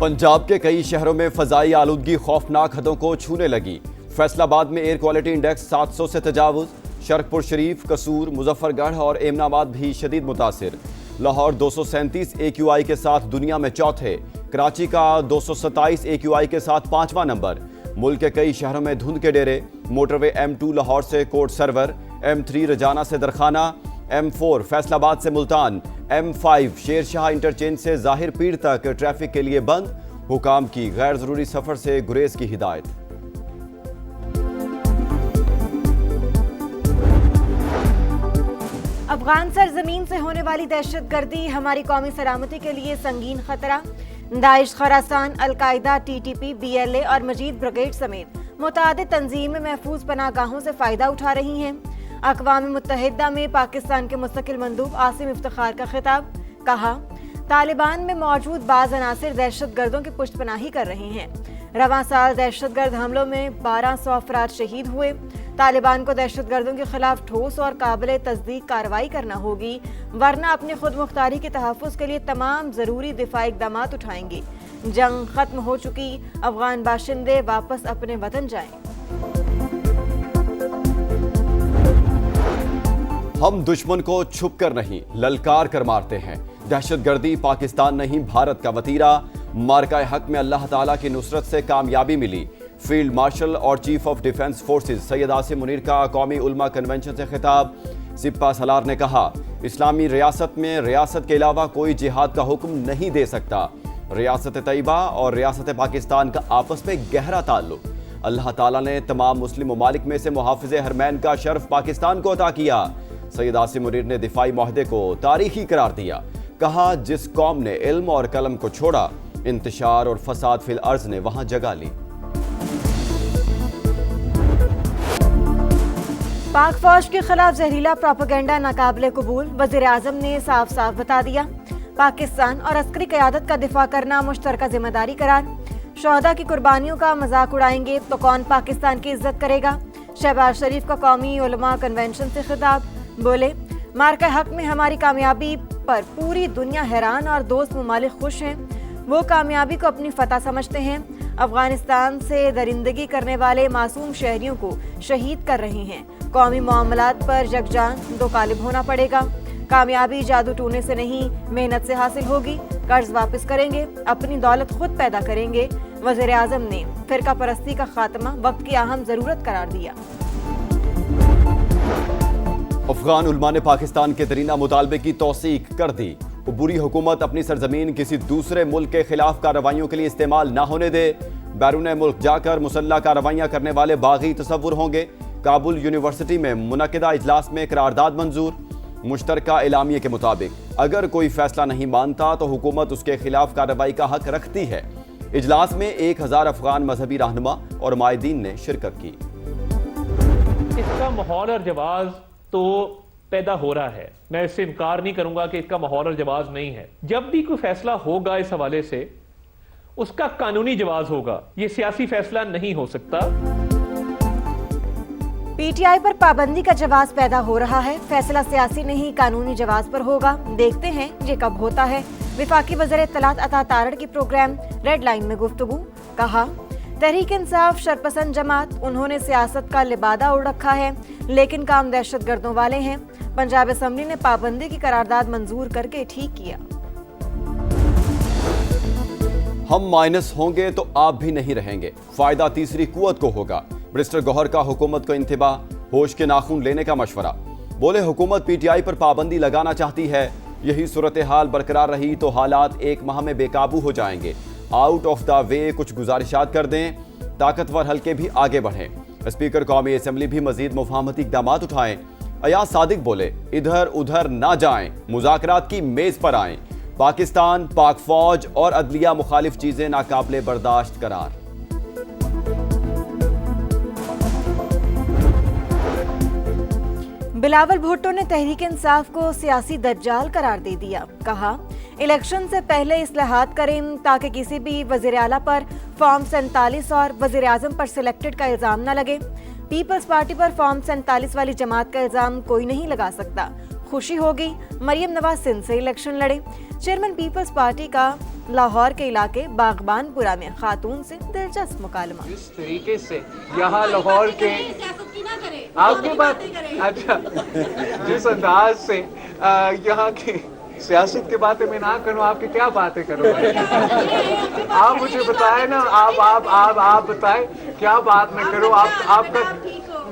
पंजाब के कई शहरों में फजाई आलूदगी खौफनाक हदों को छूने लगी। फैसलाबाद में एयर क्वालिटी इंडेक्स 700 से तजावुज, शरकपुर शरीफ, कसूर, मुजफ्फरगढ़ और एमनाबाद भी शदीद मुतासिर। लाहौर 237 AQI के साथ दुनिया में चौथे, कराची का 227 AQI के साथ 5वां नंबर। मुल्क के कई शहरों में धुंध के डेरे। मोटरवे M2 लाहौर से कोट सरवर, M3 रजाना से दरखाना, M4 फैसलाबाद से मुल्तान, M5 शेरशाह इंटरचेंज से जाहिर पीर तक ट्रैफिक के लिए बंद। हुकाम की गैर जरूरी सफर से गुरेज की हिदायत। अफगान सरजमीन से होने वाली दहशतगर्दी हमारी कौमी सलामती के लिए संगीन खतरा। दाइश, खरासान, अलकायदा, TTP, BLA और मजीद ब्रिगेड समेत मुतादिद तंजीमें महफूज पनाहगाहों से फायदा उठा रही हैं। अक़वाम मुत्तहिदा में पाकिस्तान के मुस्तकिल मंदूब आसिम इफ्तिखार का खिताब। कहा, तालिबान में मौजूद बाज़ अनासिर दहशतगर्दों की पुष्टपनाही कर रहे हैं। रवां साल दहशतगर्द हमलों में 1200 अफराद शहीद हुए। तालिबान को दहशतगर्दों के खिलाफ ठोस और काबिल तस्दीक कार्रवाई करना होगी, वरना अपनी खुद मुख्तारी के तहफ़्फ़ुज़ के लिए तमाम ज़रूरी दिफाई इक़दामात उठाएंगे। जंग खत्म हो चुकी, अफगान बाशिंदे वापस अपने वतन जाएं। हम दुश्मन को छुप कर नहीं, ललकार कर मारते हैं। दहशतगर्दी पाकिस्तान नहीं, भारत का वतीरा। मार्का हक में अल्लाह ताला की नुसरत से कामयाबी मिली। फील्ड मार्शल और chief of defence forces Syed Asim Munir का कौमी उलमा कन्वेंशन से खिताब। सिप्पा सलार ने कहा, इस्लामी रियासत में रियासत के अलावा कोई जिहाद का हुक्म नहीं दे सकता। रियासत तैयबा और रियासत पाकिस्तान का आपस में गहरा ताल्लुक। अल्लाह ताला ने तमाम मुस्लिम ममालिक में से मुहाफ़िज़े हरमैन का शर्फ पाकिस्तान को अता किया। सैयद आसिम मुनीर ने दिफाई माहदे को तारीखी करार दिया। कहा, जिस कौम ने इल्म और कलम को छोड़ा, इंतशार और फसाद फिल अर्ज ने वहां जगह ली। पाक फौज के खिलाफ जहरीला प्रोपेगेंडा नाकाबिले कबूल, वज़ीर आज़म ने साफ साफ बता दिया। पाकिस्तान और अस्करी क़यादत का दिफा करना मुश्तरका जिम्मेदारी करार। शोहदा की कुर्बानियों का मजाक उड़ाएंगे तो कौन पाकिस्तान की इज्जत करेगा। शहबाज शरीफ का कौमी उलमा कन्वेंशन से खिताब। बोले, मार्का हक में हमारी कामयाबी पर पूरी दुनिया हैरान और दोस्त ममालिक खुश हैं। वो कामयाबी को अपनी फतह समझते हैं। अफगानिस्तान से दरिंदगी करने वाले मासूम शहरियों को शहीद कर रहे हैं। कौमी मामलात पर यकजान दो कालिब होना पड़ेगा। कामयाबी जादू टूने से नहीं, मेहनत से हासिल होगी। कर्ज वापस करेंगे, अपनी दौलत खुद पैदा करेंगे। वज़ीर आज़म ने फिरका परस्ती का खात्मा वक्त की अहम ज़रूरत करार दिया। अफगान उलमा ने पाकिस्तान के दरीना मुतालबे की तौसीक कर दी। बुरी हुकूमत अपनी सरजमीन किसी दूसरे मुल्क के खिलाफ कार्रवाइयों के लिए इस्तेमाल न होने दे। बैरून मुल्क जाकर मुसल्लह कार्रवाइयां करने वाले बागी तसव्वुर होंगे। काबुल यूनिवर्सिटी में मुनक़िदा इजलास में करारदाद मंजूर। मुश्तरका एलामिये के मुताबिक अगर कोई फैसला नहीं मानता तो हुकूमत उसके खिलाफ कार्रवाई का हक रखती है। इजलास में 1000 अफगान मजहबी रहनुमा और माहिदीन ने शिरकत की। इसका माहौल और जवाब तो पैदा हो रहा है, मैं इससे इनकार नहीं करूंगा कि इसका माहौल और जवाब नहीं है। जब भी कोई फैसला होगा इस हवाले से, उसका कानूनी जवाब होगा, यह सियासी फैसला नहीं हो सकता। PTI पर पाबंदी का जवाब पैदा हो रहा है। फैसला सियासी नहीं, कानूनी जवाब पर होगा। देखते हैं ये कब होता है। विफाकी वज़ीर इत्तलात अता तारड़ की प्रोग्राम रेड लाइन में गुफ्तगू। कहा, तहरीक इंसाफ शरपसंद जमात, उन्होंने सियासत का लिबादा उड़ रखा है, लेकिन काम दहशतगर्दों वाले हैं। पंजाब असम्बली ने पाबंदी की करारदाद मंजूर करके ठीक किया। हम माइनस होंगे तो आप भी नहीं रहेंगे, फायदा तीसरी कुव्वत को होगा। मिनिस्टर गौहर का हुकूमत को इंतबा, होश के नाखून लेने का मशवरा। बोले, हुकूमत PTI पर पाबंदी लगाना चाहती है। यही सूरत हाल बरकरार रही तो हालात एक माह में बेकाबू हो जाएंगे। आउट ऑफ द वे कुछ गुजारिशात कर दें, ताकतवर हल्के भी आगे बढ़ें। स्पीकर कौमी असम्बली भी मजीद मुफाहमती इक़दामात उठाएं। अयाज सादिक बोले, इधर उधर ना जाएं, मुज़ाकरात की मेज पर आएं। पाकिस्तान, पाक फौज और अदलिया मुखालिफ चीजें नाकाबिले बर्दाश्त करार। बिलावल भुट्टो ने तहरीक इंसाफ को सियासी दज्जाल करार दे दिया। कहा, इलेक्शन से पहले इस्लाहात करें ताकि किसी भी वज़ीर आला पर फॉर्म 47 और वज़ीर आज़म पर सिलेक्टेड का इल्ज़ाम न लगे। पीपल्स पार्टी पर फॉर्म 47 वाली जमात का इल्ज़ाम कोई नहीं लगा सकता। खुशी होगी, मरियम नवाज सिंध से इलेक्शन लड़े। चेयरमैन पीपल्स पार्टी का लाहौर के इलाके बागबानपुरा में खातून से दिलचस्प मुकालमा। जिस तरीके से यहाँ लाहौर के आपकी बात अच्छा जिस अंदाज से यहाँ की सियासत की बातें मैं ना करूँ, आपकी क्या बातें करूँ? आप मुझे बताएं ना, आप बताएं क्या बात मैं करूँ? आपका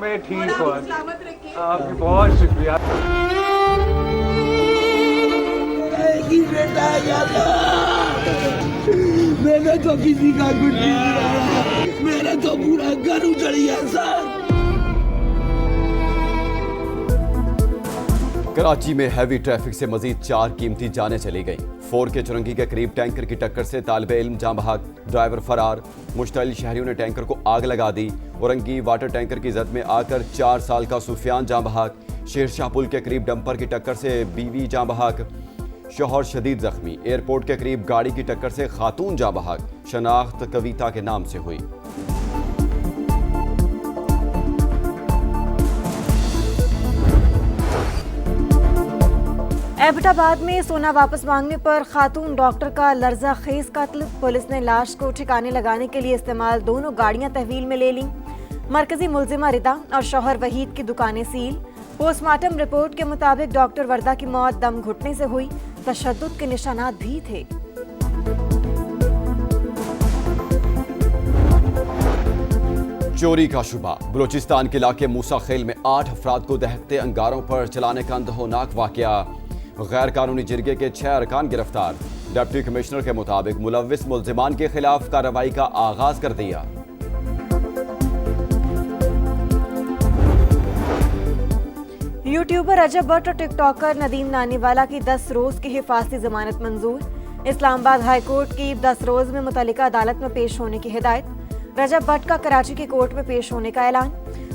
मैं ठीक हूँ, आपकी बहुत शुक्रिया। मैंने तो किसी का कुछ नहीं किया, मेरा तो पूरा घर उजड़ गया सर। कराची में हैवी ट्रैफिक से मजीद 4 कीमती जानें चली गईं। 4 के चुरंगी के करीब टैंकर की टक्कर से तालिबे इल्म जाँ बहक, ड्राइवर फरार। मुश्तइल शहरियों ने टैंकर को आग लगा दी। औरंगी वाटर टैंकर की जद में आकर 4 साल का सुफियान जाँ बहक। शेरशाह पुल के करीब डंपर की टक्कर से बीवी जाँ बहक, शौहर शदीद जख्मी। एयरपोर्ट के करीब गाड़ी की टक्कर से खातून जाँ बहक, शनाख्त कविता के नाम से हुई। एबटाबाद में सोना वापस मांगने पर खातून डॉक्टर का लर्जा खेज कत्ल। पुलिस ने लाश को ठिकाने लगाने के लिए इस्तेमाल दोनों गाड़ियां तहवील में ले लीं। मरकजी मुलजिमा रिदा और शौहर वहीद की दुकानें सील। पोस्टमार्टम रिपोर्ट के मुताबिक डॉक्टर वर्दा की मौत दम घुटने से हुई। तशद्दुद के निशानात भी थे। चोरी का शुबा। बलूचिस्तान के इलाके मूसा खेल में 8 अफराद को दहकते अंगारों पर चलाने का अंदहोनाक वाकया। गैर कानूनी जिरगे के 6 अरकान गिरफ्तार। डिप्टी कमिश्नर के मुताबिक मुलव्विस मुल्जिमान के खिलाफ कार्रवाई का आगाज कर दिया। यूट्यूबर रजब भट्ट और टिकटॉकर नदीम नानीवाला की 10 रोज की हिफाजती जमानत मंजूर। इस्लामाबाद हाई कोर्ट की 10 रोज में मुतल्लिका अदालत में पेश होने की हिदायत। रजब भट्ट का कराची की कोर्ट में पेश होने का ऐलान।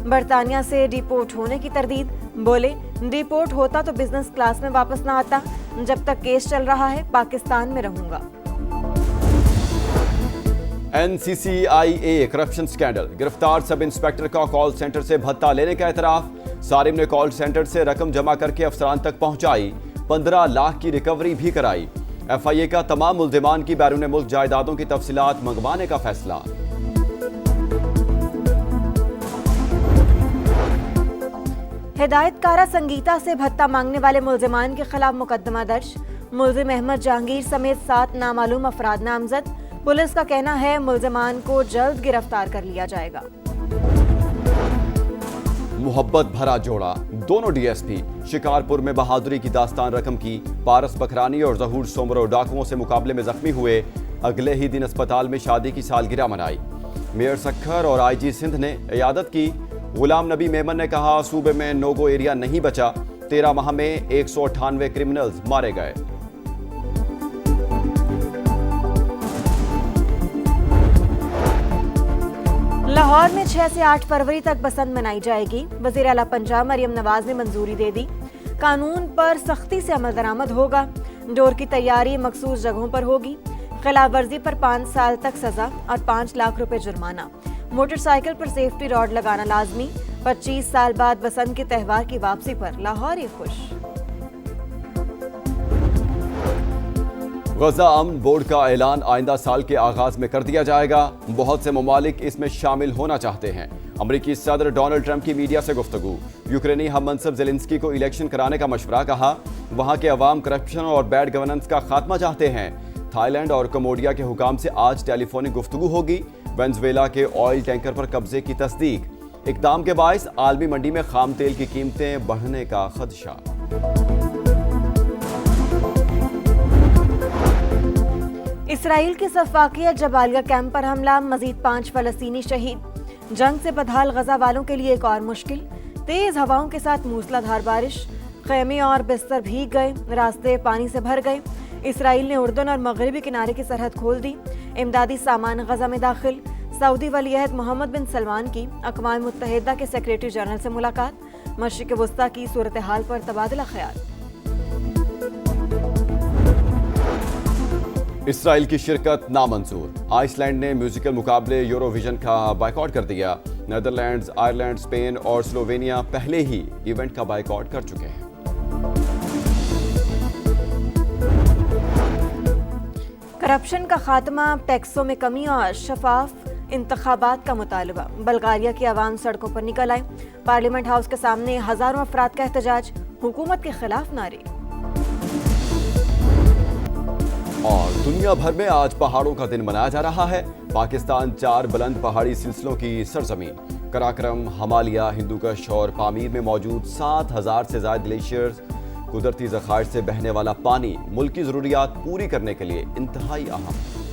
बरतानिया से डिपोर्ट होने की तरदीद। बोले, डिपोर्ट होता तो बिजनेस क्लास में वापस ना आता। जब तक केस चल रहा है पाकिस्तान में रहूंगा। NCCIA corruption scandal. गिरफ्तार सब इंस्पेक्टर का कॉल सेंटर से भत्ता लेने का एतराफ। सारिम ने कॉल सेंटर से रकम जमा करके अफसरान तक पहुंचाई। 15 लाख की रिकवरी भी कराई। FIA का तमाम मुल्जिमान की बैरून मुल्क जायदादों की तफसीलात मंगवाने का फैसला। हिदायतकारा संगीता से भत्ता मांगने वाले मुल्जिमान के खिलाफ मुकदमा दर्ज। मुल्जिम अहमद जहांगीर समेत 7 नामालूम अफराद नामजद। पुलिस का कहना है मुल्जिमान को जल्द गिरफ्तार कर लिया जाएगा। मोहब्बत भरा जोड़ा। दोनों DSP शिकारपुर में बहादुरी की दास्तान रकम की। पारस बखरानी और जहूर सोमरो डाकुओं से मुकाबले में जख्मी हुए। अगले ही दिन अस्पताल में शादी की सालगिरह मनाई। मेयर सखर और IG सिंध ने इयादत की। गुलाम नबी मेमन ने कहा, सूबे में नोगो एरिया नहीं बचा। 13 माह में 198 क्रिमिनल्स मारे गए। लाहौर में 6 से 8 फरवरी तक बसंत मनाई जाएगी। वज़ीर आला पंजाब मरियम नवाज ने मंजूरी दे दी। कानून पर सख्ती से अमल दरामद होगा। डोर की तैयारी मखसूस जगहों पर होगी। खिलाफ वर्जी पर 5 साल तक सजा और 5 लाख रुपए जुर्माना। मोटरसाइकिल पर सेफ्टी रॉड लगाना लाजमी। 25 साल बाद बसंत के त्यौहार की वापसी पर लाहौर ही खुश। गजा अमन बोर्ड का ऐलान आइंदा साल के आगाज में कर दिया जाएगा। बहुत से ममालिक इसमें शामिल होना चाहते हैं। अमरीकी सदर डोनाल्ड ट्रंप की मीडिया से गुफ्तगू। यूक्रेनी हम मनसब ज़ेलेंस्की को इलेक्शन कराने का मशवरा कहा। वहां के अवाम करप्शन और बैड गवर्नेंस का खात्मा चाहते हैं। थाईलैंड और कम्बोडिया के हुकाम से आज टेलीफोनिक गुफ्तगू होगी। वेनेजुएला के ऑयल टैंकर पर कब्जे की तस्दीक। इक़दाम के बायस आलमी मंडी में खाम तेल की कीमतें बढ़ने का खदशा। इसराइल के सफाकिया जबालिया कैंप पर हमला। मजीद 5 फलस्तीनी शहीद। जंग से बदहाल गजा वालों के लिए एक और मुश्किल। तेज हवाओं के साथ मूसलाधार बारिश। खेमे और बिस्तर भीग गए। रास्ते पानी से भर गए। इसराइल ने उर्दन और मगरबी किनारे की सरहद खोल दी। इमदादी सामान गजा में दाखिल। सऊदी वलीअहद मोहम्मद बिन सलमान की अक़वाम मुत्तहिदा के सेक्रेटरी जनरल से मुलाकात। मशरिक़ वस्ता की सूरत हाल पर तबादला ख्याल। इसराइल की शिरकत नामंजूर। आइसलैंड ने म्यूजिकल मुकाबले यूरोविजन का बायकॉट कर दिया। नेदरलैंड्स, आयरलैंड, स्पेन और स्लोवेनिया पहले ही इवेंट का बायकॉट कर चुके हैं। करप्शन का खात्मा, टैक्सों में कमी और शफाफ इंतखाबात का मुतालबा। बल्गारिया की आवाम सड़कों पर निकल आए। पार्लियामेंट हाउस के सामने हजारों अफराद का एहतजाज, हुकूमत के खिलाफ नारे। और दुनिया भर में आज पहाड़ों का दिन मनाया जा रहा है। पाकिस्तान 4 बुलंद पहाड़ी सिलसिलों की सरजमीन, कराक्रम, हिमालय, हिंदुकुश और पामीर में मौजूद 7000 से ज्यादा ग्लेशियर्स, कुदरती ज़खायर से बहने वाला पानी मुल्क की ज़रूरियात पूरी करने के लिए इंतहाई अहम।